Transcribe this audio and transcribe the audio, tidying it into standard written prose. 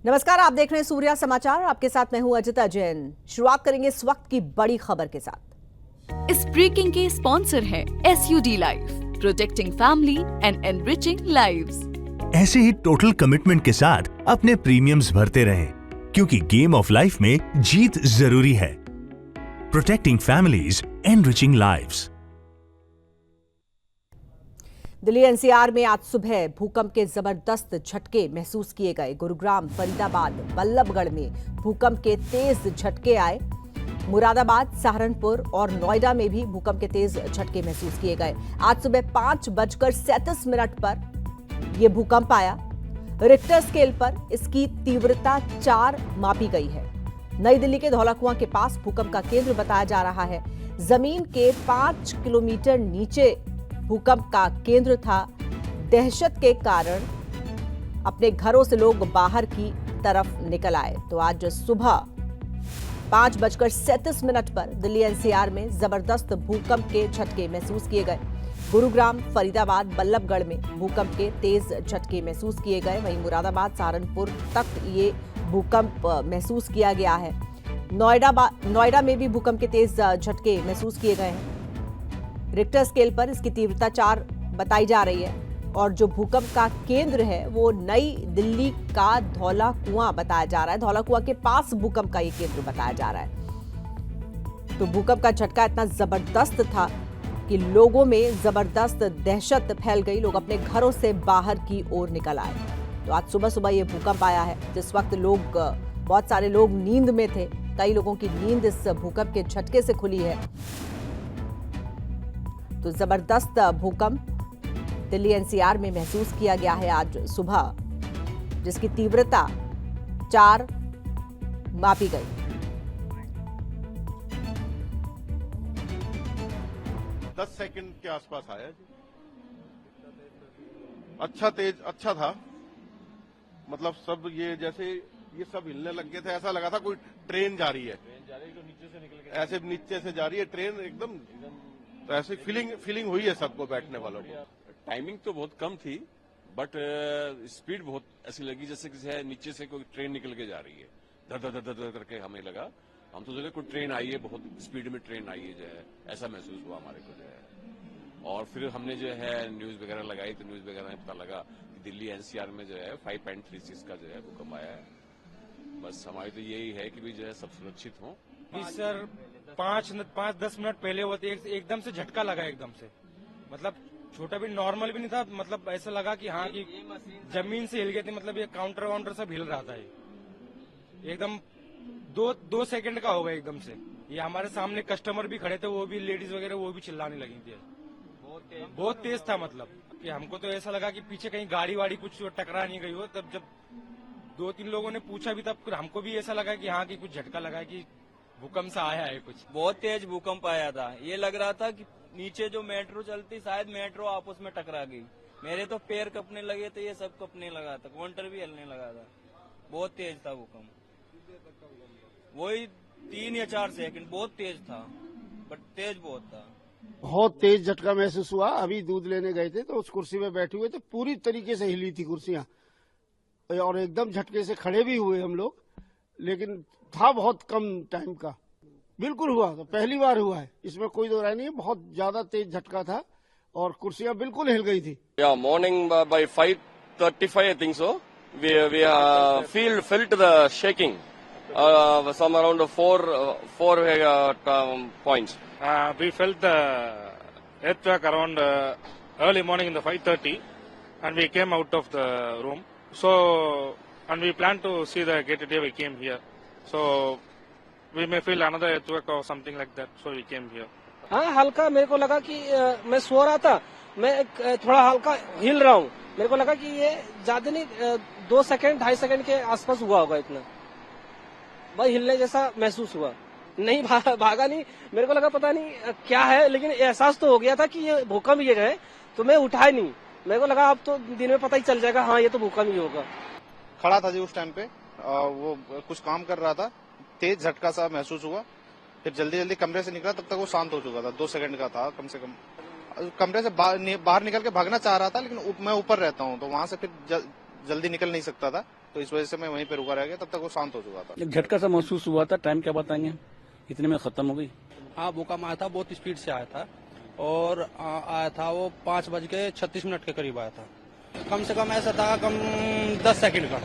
नमस्कार, आप देख रहे हैं सूर्या समाचार। आपके साथ मैं हूं अजिता जैन। शुरुआत करेंगे इस वक्त की बड़ी खबर के साथ। इस ब्रेकिंग के स्पॉन्सर है SUD life, protecting family and enriching lives. ऐसे ही टोटल कमिटमेंट के साथ अपने प्रीमियम्स भरते रहें, क्योंकि गेम ऑफ लाइफ में जीत जरूरी है। Protecting families, enriching lives. Delhi NCR में आज सुबह भूकंप के जबरदस्त झटके महसूस किए गए। गुरुग्राम, फरीदाबाद, बल्लभगढ़ में भूकंप के तेज झटके आए। मुरादाबाद, सहारनपुर और नोएडा में भी भूकंप के तेज झटके महसूस किए गए। आज सुबह 5:37 पर यह भूकंप आया। रिक्टर स्केल पर इसकी तीव्रता 4 मापी गई है। नई दिल्ली के धौलाकुआं के पास भूकंप का केंद्र बताया जा रहा है। जमीन के 5 किलोमीटर नीचे भूकंप का केंद्र था। दहशत के कारण अपने घरों से लोग बाहर की तरफ निकल आए। तो आज सुबह 5:37 पर दिल्ली NCR में जबरदस्त भूकंप के झटके महसूस किए गए। गुरुग्राम, फरीदाबाद, बल्लभगढ़ में भूकंप के तेज झटके महसूस किए गए। वहीं मुरादाबाद, सहारनपुर तक ये भूकंप महसूस किया गया है। नोएडा में भी भूकंप के तेज झटके महसूस किए गए हैं। रिक्टर स्केल पर इसकी तीव्रता 4 बताई जा रही है। और जो भूकंप का केंद्र है वो नई दिल्ली का धौलाकुआं बताया जा रहा है। धौलाकुआं के पास भूकंप का ये केंद्र बताया जा रहा है। तो भूकंप का झटका इतना जबरदस्त था कि लोगों में जबरदस्त दहशत फैल गई। लोग अपने घरों से बाहर की ओर निकल आए। तो आज सुबह सुबह ये भूकंप आया है, जिस वक्त बहुत सारे लोग नींद में थे। कई लोगों की नींद इस भूकंप के झटके से खुली है। तो जबरदस्त भूकंप दिल्ली NCR में महसूस किया गया है आज सुबह, जिसकी तीव्रता 4 मापी गई। दस सेकंड के आसपास आया जी। अच्छा था। मतलब सब ये जैसे ये सब हिलने लग गए थे। ऐसा लगा था कोई ट्रेन जा रही है। तो नीचे से निकल के ऐसे नीचे से जा रही है ट्रेन एकदम। तो ऐसे फीलिंग हुई है सबको, बैठने वालों को। टाइमिंग तो बहुत कम थी, बट स्पीड बहुत ऐसी लगी जैसे किसी नीचे से कोई ट्रेन निकल के जा रही है। धर धर धर धर करके हमें लगा। हम तो सोचे कोई ट्रेन आई है, बहुत स्पीड में ट्रेन आई है, जो है ऐसा महसूस हुआ हमारे को, जो है। और फिर हमने जो है न्यूज वगैरह लगाई, तो न्यूज वगैरह में पता लगा कि दिल्ली NCR में जो है 5.36 का जो है भूकंप आया है। बस हमारी तो यही है कि भी जो है सब सुरक्षित हों। सर 5-10 मिनट पहले वो एकदम से झटका लगा, एकदम से। मतलब छोटा भी, नॉर्मल भी नहीं था। मतलब ऐसा लगा कि हाँ कि जमीन से हिल गए थे। मतलब ये काउंटर वाउंटर सब हिल रहा था। ये एकदम 2 सेकंड का होगा एकदम से। ये हमारे सामने कस्टमर भी खड़े थे, वो भी लेडीज वगैरह वो भी चिल्लाने लगी थी। बहुत तेज था। मतलब कि हमको तो ऐसा लगा कि पीछे कहीं गाड़ी वाड़ी कुछ टकरा नहीं गई हो। तब जब 2-3 लोगों ने पूछा भी, तब हमको भी ऐसा लगा कि हाँ कि कुछ झटका लगा, कि भूकंप से आया है कुछ। बहुत तेज भूकंप आया था। ये लग रहा था कि नीचे जो मेट्रो चलती, शायद मेट्रो आपस में टकरा गई। मेरे तो पैर कपने लगे थे, ये सब कपने लगा था, काउंटर भी हिलने लगा था। बहुत तेज था भूकंप। वही 3 या 4 सेकंड। बहुत तेज था, बट तेज बहुत था। बहुत तेज झटका महसूस हुआ। अभी दूध लेने गए थे तो उस कुर्सी में बैठे हुए थे, पूरी तरीके से हिली थी कुर्सियां, और एकदम झटके से खड़े भी हुए हम लोग। लेकिन था बहुत कम टाइम का। बिल्कुल हुआ, तो पहली बार हुआ है, इसमें कोई दो राय नहीं है। बहुत ज्यादा तेज झटका था और कुर्सियां बिल्कुल हिल गई थी। Morning by 5:35 I think so we felt the shaking some around 4 points. We felt the earthquake around early morning in the 5:30, and we came out of the room. So, and we planned to see the gate today. We came here. So, we may feel another earthquake or something like that. So, we came here. हाँ, हल्का मेरे को लगा कि मैं सो रहा था, मैं थोड़ा हल्का हिल रहा हूँ। मेरे को लगा कि ये ज्यादा नहीं, 2 सेकंड 2.5 सेकंड के आसपास हुआ होगा इतना। भाई हिलने जैसा महसूस हुआ। नहीं भागा नहीं। मेरे को लगा पता नहीं क्या है, लेकिन एहसास तो हो गया था कि ये भूकंप ये है। तो मैं उठा ही नहीं। मेरे को लगा अब तो दिन में पता ही चल जाएगा, हाँ ये तो भूकंप ही होगा। खड़ा था जी उस टाइम पे, वो कुछ काम कर रहा था। तेज झटका सा महसूस हुआ। फिर जल्दी कमरे से निकला, तब तक वो शांत हो चुका था। 2 सेकंड का था कम से कम। कमरे से बाहर निकल के भागना चाह रहा था, लेकिन मैं ऊपर रहता हूँ तो वहां से फिर जल्दी निकल नहीं सकता था। तो इस वजह से मैं वहीं पे रुका रह गया, तब तक वो शांत हो चुका था। एक झटका सा महसूस हुआ था, टाइम क्या बताएंगे, इतने में खत्म हो गई। हाँ, भूकंप आया था, बहुत स्पीड से आया था और आया था वो 5:36 के करीब आया था। कम से कम ऐसा था, कम 10 सेकंड का।